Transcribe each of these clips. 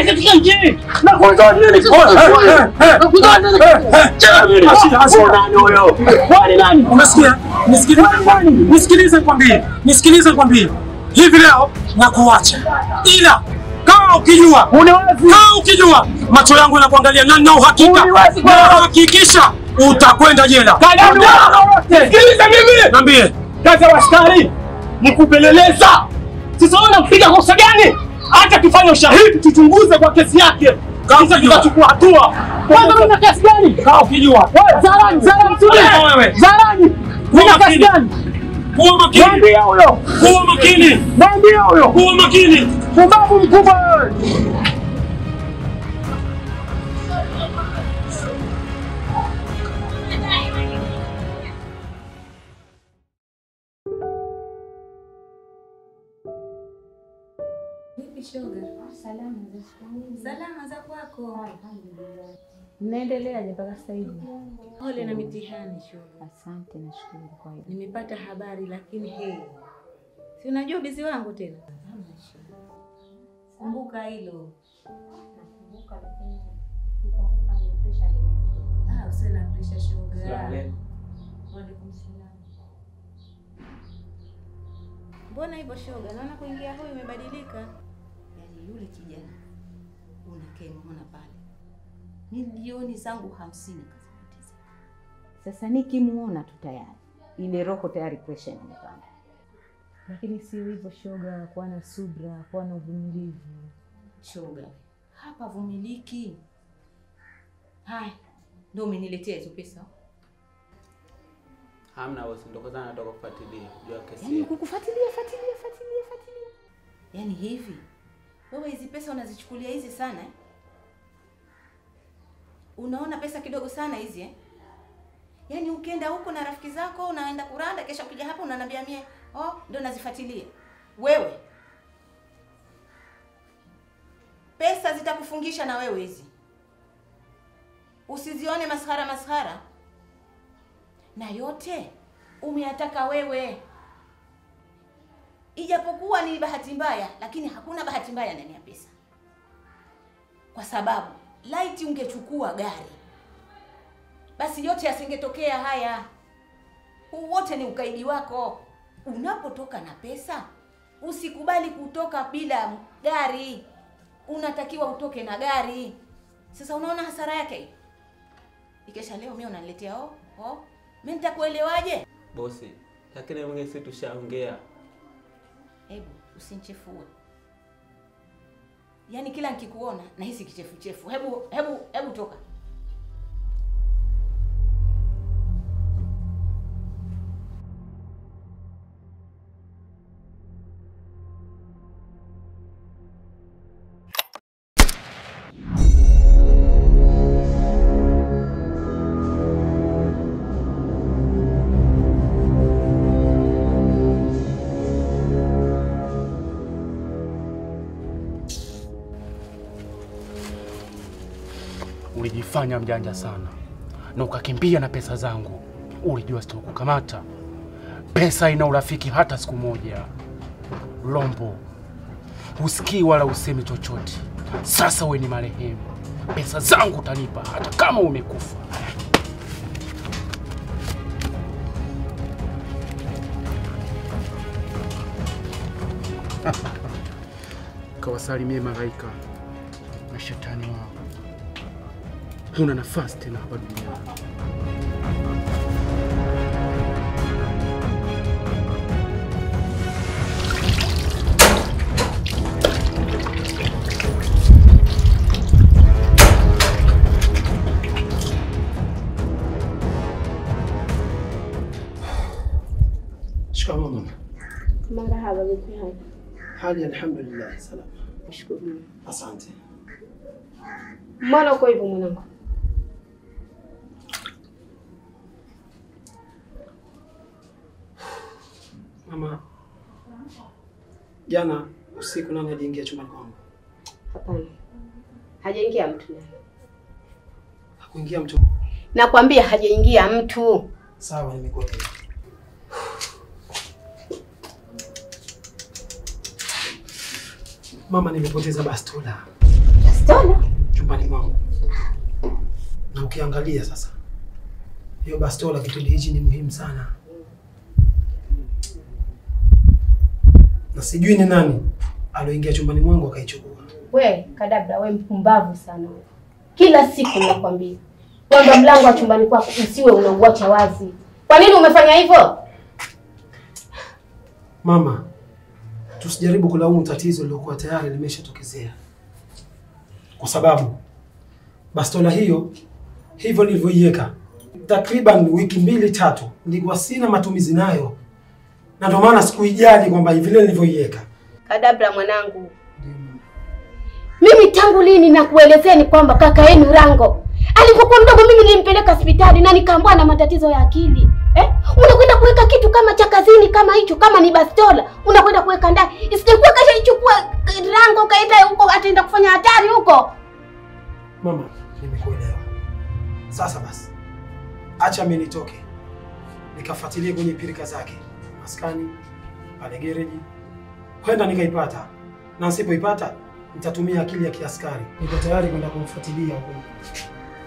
nini katika nchi? Nakutoa nini sasa? Nakutoa nini? Nani huyo? Wani nani? Unasikia? Nisikilize kwambie. Hivi leo nakuacha. Ila kama ukijua macho yangu yanakuangalia na uhakika. Na hakikisha utakwenda jela. Sikiliza mimi. Niambie. Kazi ya askari ni kupeleleza. Sasa wewe unapiga kosa gani? Hata tufanye ushahidi tuchunguze kwa kesi yake. Kama tutachukua hatua. Kwanza una kesi gani? Kama ukijua. Zarani wewe. Zarani. Una kesi gani? Kuwa makini. Mwambie huyo. Kuwa makini. Mwambie huyo. Kuwa makini. Pumbavu mkubwa wewe. Shoga. Salama za kwako. Alhamdulillah. Mnaendeleaje mpaka sasa hivi? Pole na mitihani shoga. Asante, nashukuru kwa hilo. Nimepata habari lakini si unajua bizi wangu tena. Kumbuka hilo. Nakumbuka lakini unakumbuka ni pressure ni. Usiwe na pressure shoga. Waalaikum salaam. Mbona hivyo shoga? Naona kuingia huyu umebadilika. Yaani yule kijana unakemona pale. Milioni zangu 50 kazipoteza. Sasa nikimuona tu tayari ile roho tayari pressure inapanda. Lakini si hivyo shoga, kuwa na subra, kuwa na uvumilivu. Shoga, hapa vumiliki. Hai, ndio umeniletea hizo pesa. Hamna wewe ndo kwanza nataka kufuatilia jua kesi. Yaani kukufuatilia. Yaani hivi. Wewe hizi pesa unazichukulia hizi sana eh? Unaona pesa kidogo sana hizi eh? Yaani ukienda huko na rafiki zako unaenda kuranda kesho ukija hapa unaniambia mie, ndio nazifuatilia. Wewe pesa zitakufungisha na wewe hizi. Usizione maskhara. Na yote umeyataka wewe. Ijapokuwa ni bahati mbaya, lakini hakuna bahati mbaya ndani ya pesa. Kwa sababu laiti ungechukua gari, basi yote yasingetokea haya. Huu wote ni ukaidi wako. Unapotoka na pesa, usikubali kutoka bila gari. Unatakiwa utoke na gari. Sasa unaona hasara yake? Ikesha leo mimi unaniletea mimi nitakuelewaje? Bosi, lakini mwenye sisi tushaongea. Hebu usinichefue. Yaani kila nikikuona nahisi kichefu. Hebu toka. Ulijifanya mjanja sana na ukakimbia na pesa zangu. Ulijua sitakukamata. Pesa ina urafiki hata siku moja. Lombo, usikii wala usemi chochote. Sasa wewe ni marehemu. Pesa zangu utanipa hata kama umekufa. Kawasalimie malaika na shetani wao. Huna nafasi tena hapa duniani. Shikamoo mama. Marhaba vipi hali? Hali alhamdulillah salama. Nashukuru. Asante. Mbona uko hivyo mwanangu? Mama, jana usiku nani aliingia chumbani kwangu? Hapana. Hajaingia mtu ndani. Hakuingia mtu. Nakwambia hajaingia mtu. Sawa, nimekuwa hivi. Mama, nimepoteza bastola. bastola chumbani mwangu. Na ukiangalia sasa, hiyo bastola kipindi hichi ni muhimu sana. Na sijui ni nani aloingia chumbani mwangu akaichukua. We Kadabra, we mpumbavu sana we. Kila siku nakwambia kwamba mlango wa chumbani kwako usiwe unauacha wazi. Kwa nini umefanya hivyo? Mama, tusijaribu kulaumu tatizo lilokuwa tayari limeshatokezea. Kwa sababu bastola hiyo hivyo nilivyoiweka takriban wiki 2-3 nilikuwa sina matumizi nayo. Na ndio maana sikuijali kwamba vile nilivyoiweka. Kadabra mwanangu, mimi tangu lini nakuelezea ni kwamba kaka yenu Rango alipokuwa mdogo mimi nilimpeleka hospitali na nikaambiwa na matatizo ya akili. Unakwenda kuweka kitu kama cha kazini kama hicho, kama ni bastola, unakwenda kuweka ndani. Isikuwa kasha ichukua Rango kaenda huko ataenda kufanya hatari huko. Mama, nimekuelewa. Sasa basi, acha mimi nitoke nikafuatilie kwenye pirika zake maskani pale gereji, kwenda nikaipata, na nisipoipata nitatumia akili ya kiaskari. Niko tayari kwenda kumfuatilia huko.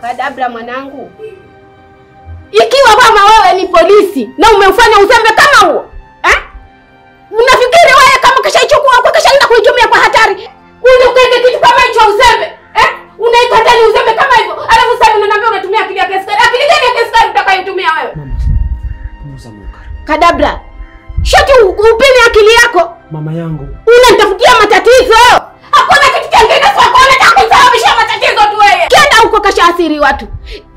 Kadabra mwanangu, ikiwa mama wewe ni polisi na umefanya uzembe kama huo, unafikiri wewe kama kashaichukua kwa kashaenda kuitumia kwa hatari, unakwenda kitu kama hicho uzembe? Unaika ndani uzembe kama hivyo, alafu sasa unaniambia unatumia akili ya kiaskari. Akili gani ya kiaskari utakayotumia wewe? Mama, punguza munkar. Kadabra, shati upime akili yako. Mama yangu, unanitafutia matatizo. Hakuna kitu kingine sio kuona kusababisha matatizo tu wewe. Kenda huko kashaasiri watu.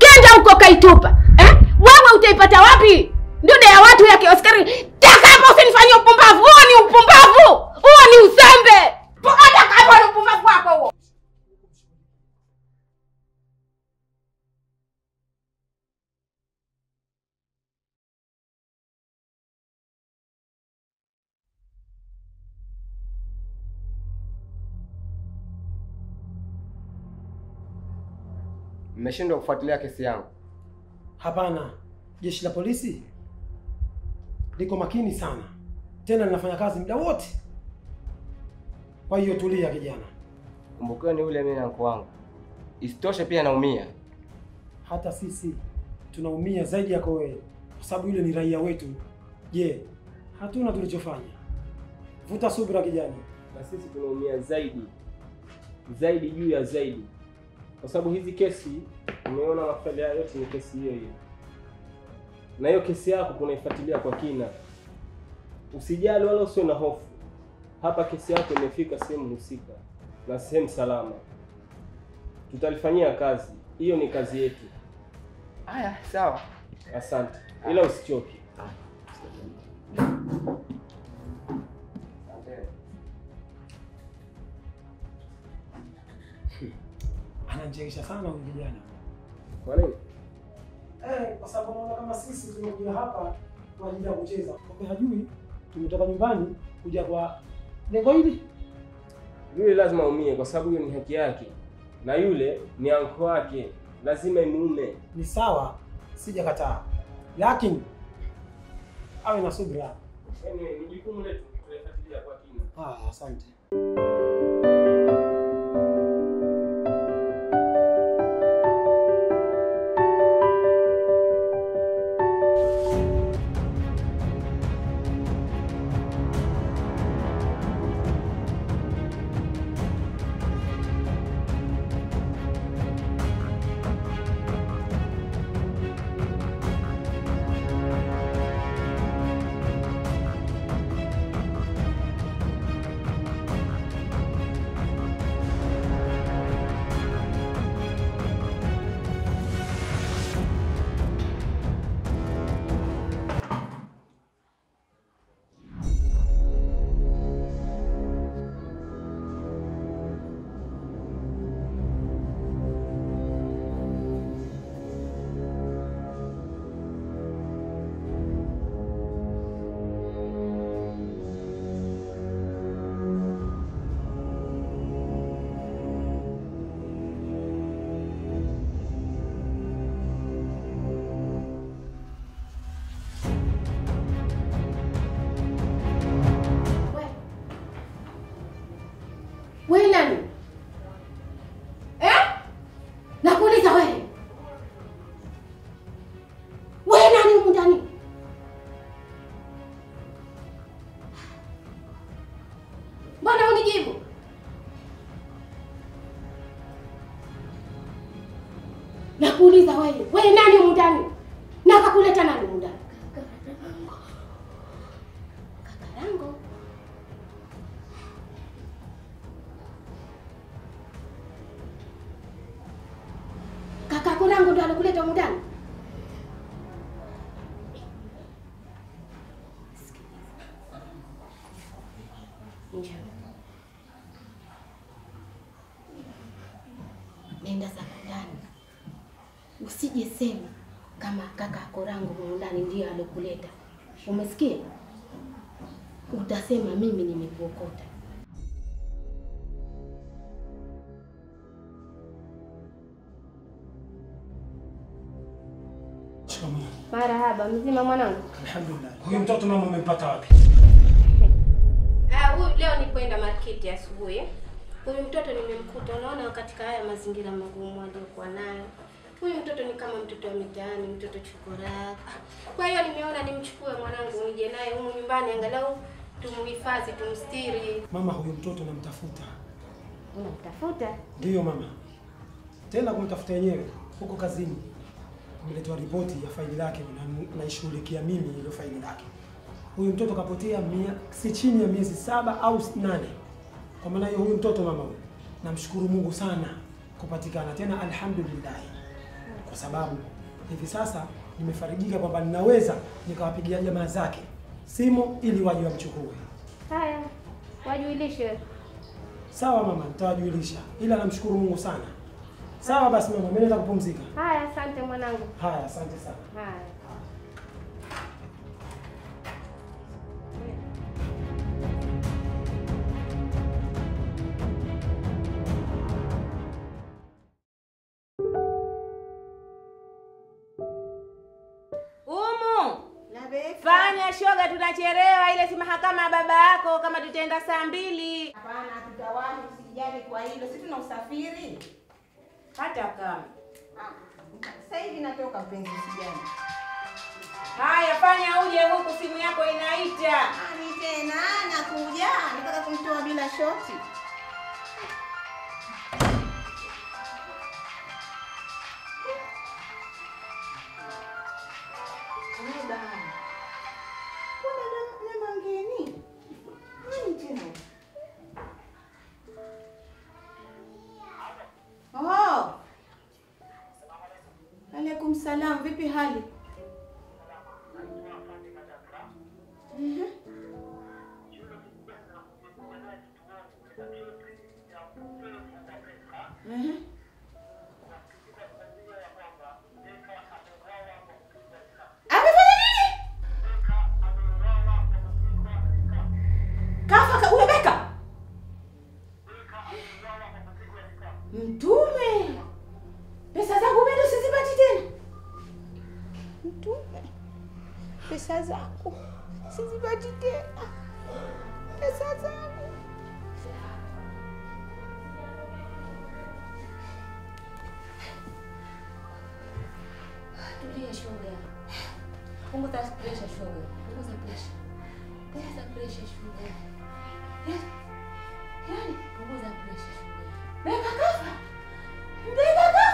Kenda huko kaitupa. Wewe utaipata wapi? Ndude ya watu ya kiaskari. Taka hapo usinifanyie upumbavu. Huo ni upumbavu. Huo ni uzembe. Hata kama ni upumbavu wako huo. Mmeshindwa kufuatilia kesi yangu? Hapana. Jeshi la polisi liko makini sana. Tena linafanya kazi muda wote. Kwa hiyo tulia kijana. Kumbukeni yule mimi na mko wangu. Isitoshe pia naumia. Hata sisi tunaumia zaidi yako wewe. Kwa sababu yule ni raia wetu. Je, hatuna tulichofanya? Vuta subira kijana. Na sisi tunaumia zaidi. Zaidi juu ya zaidi. Kwa sababu hizi kesi umeona mafaili yote ni kesi hiyo hiyo. Na hiyo kesi yako tunaifuatilia kwa kina. Usijali wala usiwe na hofu. Hapa kesi yako imefika sehemu husika na sehemu salama. Tutalifanyia kazi. Hiyo ni kazi yetu. Haya, sawa. Asante. Ila usichoke. Anachekesha sana huyu kijana. Kwa nini? Kwa sababu naona kama sisi tumekuja hapa kwa ajili ya kucheza. Kumbe hajui tumetoka nyumbani kuja kwa lengo hili. Yule lazima aumie kwa sababu hiyo ni haki yake. Na yule ni anko wake. Lazima imuume. Ni sawa, sijakataa. Lakini awe na subira. Ni jukumu letu tulifuatilia kwa kina. Asante. Nakuuliza wewe nani humu ndani? Na akakuleta nani humu ndani? Kakarango. Kakarango ndo alikuleta humu ndani? Nenda zako ndani. Usije sema kama kaka Korango humu ndani ndiye alokuleta. Umesikia? Utasema mimi nimekuokota. Marahaba, mzima mwanangu? Alhamdulillah. Huyu mtoto mama umempata wapi? Huyu leo ni kwenda market asubuhi. Huyu mtoto nimemkuta, unaona katika haya mazingira magumu aliyokuwa nayo. Huyu mtoto ni kama mtoto wa mitaani, mtoto chokora. Kwa hiyo nimeona nimchukue mwanangu nije naye humu nyumbani angalau tumhifadhi, tumstiri. Mama, huyu mtoto namtafuta. Unamtafuta? Ndiyo mama. Tena kumtafuta yenyewe huko kazini. Nimeletwa ripoti ya faili lake na naishughulikia mimi ile faili lake. Huyu mtoto kapotea si chini ya miezi 7 au 8. Kwa maana hiyo huyu mtoto mama, namshukuru Mungu sana kupatikana tena, alhamdulillah. Kwa sababu hivi sasa nimefarijika kwamba ninaweza nikawapigia jamaa zake simu ili waje wamchukue. Haya, wajuilishe. Sawa mama, nitawajuilisha. Ila namshukuru Mungu sana. Sawa basi mama, mimi naenda kupumzika. Haya, asante mwanangu. Haya, asante sana. Haya. Fanya shoga, tunachelewa. Ile si mahakama ya baba yako, kama tutaenda saa 2. Hapana, tutawahi, usijali kwa hilo. Sisi tuna usafiri. Hata kama. Sasa hivi natoka mpenzi, usijali. Haya, fanya uje huku, simu yako inaita. Ani tena nakuja, nataka kumtoa bila shoti. Alaikum salam, vipi hali? Amefanya nini? Kafa ule Beka? Mtume. Pesa zangu bado sizipati tena. Mtume. Pesa zangu sizipati tena. Pesa zangu. Tulia shoga. Punguza pressure shoga. Punguza pressure. Punguza pressure shoga. Yaani punguza pressure shoga. Beka kafa.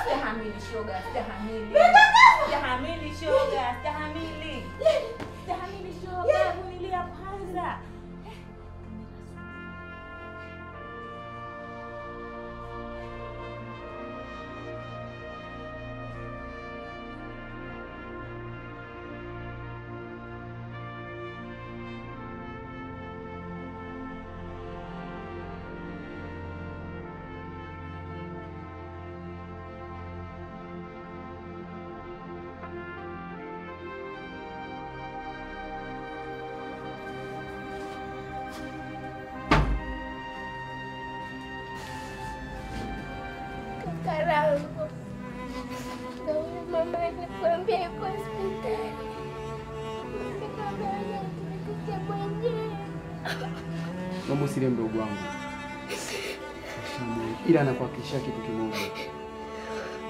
Stahamili shoga, stahamili. Stahamili shoga, stahamili. Stahamili shoga, vumilia kwanza. Karango. Ndio mama alikwambia yuko hospitali. Nikamwambia tumekuja mwenyewe. Mambo sile mdogo wangu. Ila nakuhakikishia kitu kimoja.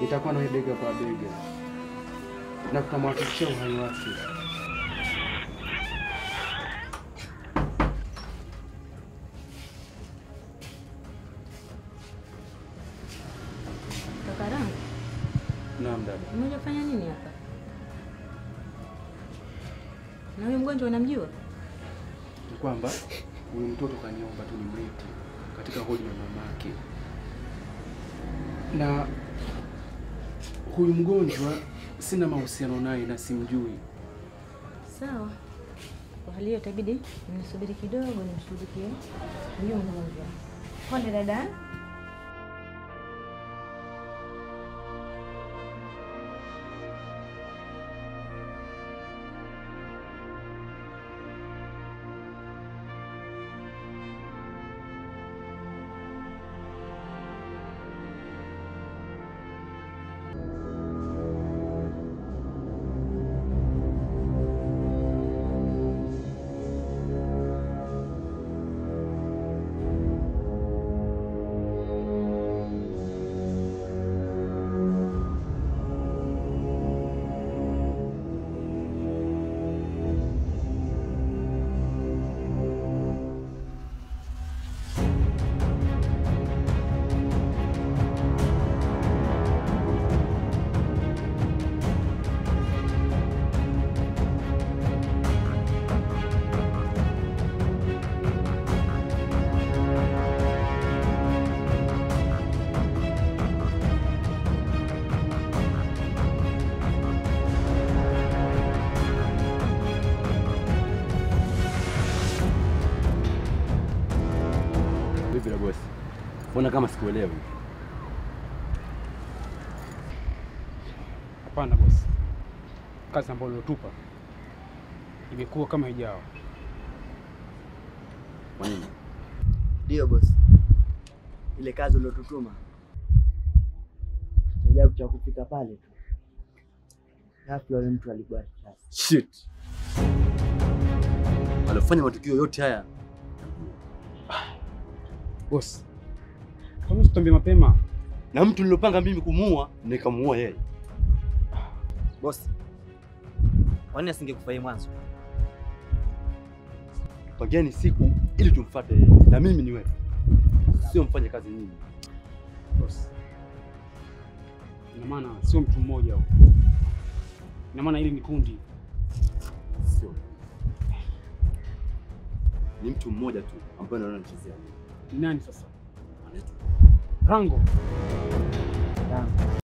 Nitakuwa nawe bega kwa bega. Na tutamhakikishia uhai wake. Kakarangu. Naam dada. dada. Umekuja kufanya nini hapa? Na huyo mgonjwa unamjua? Ni kwamba huyu mtoto kaniomba tu nimlete katika hodi ya mamake. Na huyu mgonjwa sina mahusiano naye na simjui. Sawa. Kwa hali hiyo itabidi nisubiri kidogo nimshughulikie huyo mgonjwa. Pole dada. Vipi boss? Mbona kama sikuelewi? Hapana boss. Kazi ambayo uliotupa imekuwa kama haijawa. Kwa nini? Ndio boss. Ile kazi uliyotutuma. Ajabu cha kupita pale tu. Ghafla yule mtu alikuwa shit. Alifanya matukio yote haya. Boss. Kwa nini usituambie mapema? Na mtu nilopanga mimi kumuua, nikamuua yeye. Boss. Kwa nini asingekufanyia mwanzo? Pageni siku ili tumfuate yeye. Na mimi ni wewe. Sio mfanye kazi nyingi. Boss. Ina maana sio mtu mmoja huko. Ina maana hili ni kundi. Sio. Ni mtu mmoja tu ambaye anaona anachezea. Ni nani sasa? Anaitwa Rango. Rango.